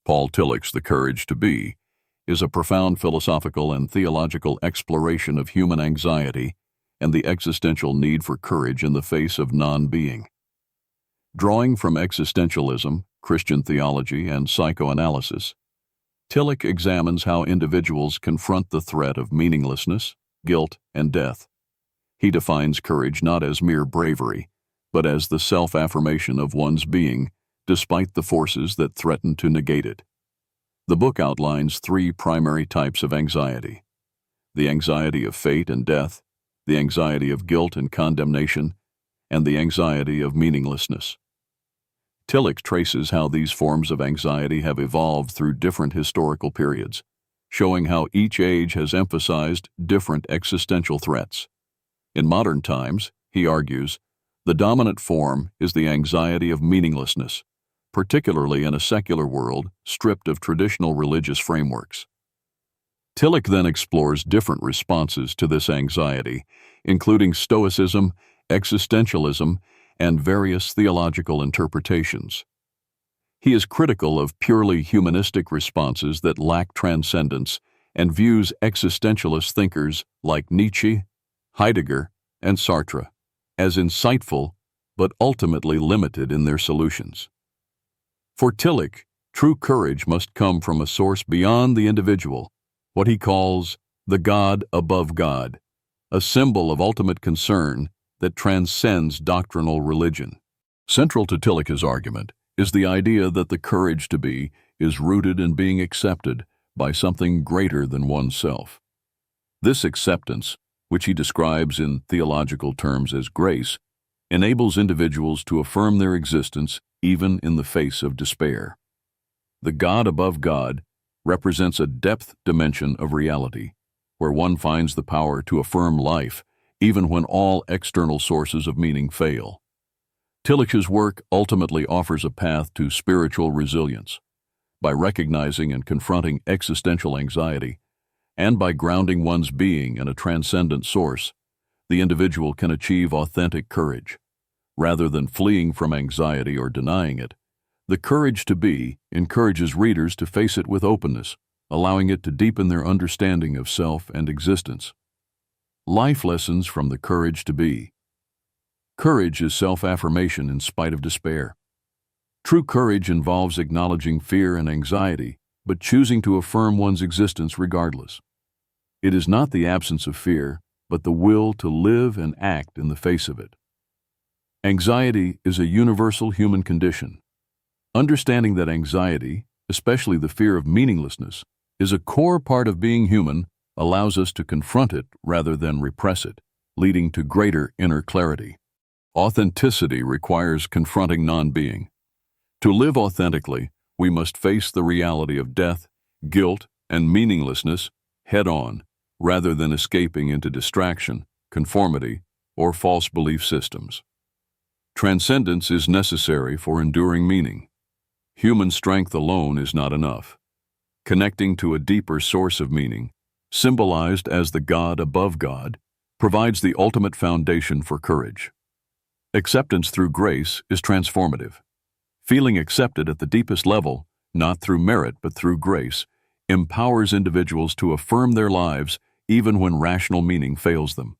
Paul Tillich's The Courage to Be, is a profound philosophical and theological exploration of human anxiety and the existential need for courage in the face of non-being. Drawing from existentialism, Christian theology, and psychoanalysis, Tillich examines how individuals confront the threat of meaninglessness, guilt, and death. He defines courage not as mere bravery, but as the self-affirmation of one's being, despite the forces that threaten to negate it. The book outlines three primary types of anxiety: the anxiety of fate and death, the anxiety of guilt and condemnation, and the anxiety of meaninglessness. Tillich traces how these forms of anxiety have evolved through different historical periods, showing how each age has emphasized different existential threats. In modern times, he argues, the dominant form is the anxiety of meaninglessness, particularly in a secular world stripped of traditional religious frameworks. Tillich then explores different responses to this anxiety, including Stoicism, existentialism, and various theological interpretations. He is critical of purely humanistic responses that lack transcendence and views existentialist thinkers like Nietzsche, Heidegger, and Sartre as insightful but ultimately limited in their solutions. For Tillich, true courage must come from a source beyond the individual, what he calls the God above God, a symbol of ultimate concern that transcends doctrinal religion. Central to Tillich's argument is the idea that the courage to be is rooted in being accepted by something greater than oneself. This acceptance, which he describes in theological terms as grace, enables individuals to affirm their existence even in the face of despair. The God above God represents a depth dimension of reality, where one finds the power to affirm life even when all external sources of meaning fail. Tillich's work ultimately offers a path to spiritual resilience. By recognizing and confronting existential anxiety, and by grounding one's being in a transcendent source, the individual can achieve authentic courage. Rather than fleeing from anxiety or denying it, The Courage to Be encourages readers to face it with openness, allowing it to deepen their understanding of self and existence. Life lessons from The Courage to Be. Courage is self-affirmation in spite of despair. True courage involves acknowledging fear and anxiety, but choosing to affirm one's existence regardless. It is not the absence of fear, but the will to live and act in the face of it. Anxiety is a universal human condition. Understanding that anxiety, especially the fear of meaninglessness, is a core part of being human allows us to confront it rather than repress it, leading to greater inner clarity. Authenticity requires confronting non-being. To live authentically, we must face the reality of death, guilt, and meaninglessness head-on, rather than escaping into distraction, conformity, or false belief systems. Transcendence is necessary for enduring meaning. Human strength alone is not enough. Connecting to a deeper source of meaning, symbolized as the God above God, provides the ultimate foundation for courage. Acceptance through grace is transformative. Feeling accepted at the deepest level, not through merit but through grace, empowers individuals to affirm their lives even when rational meaning fails them.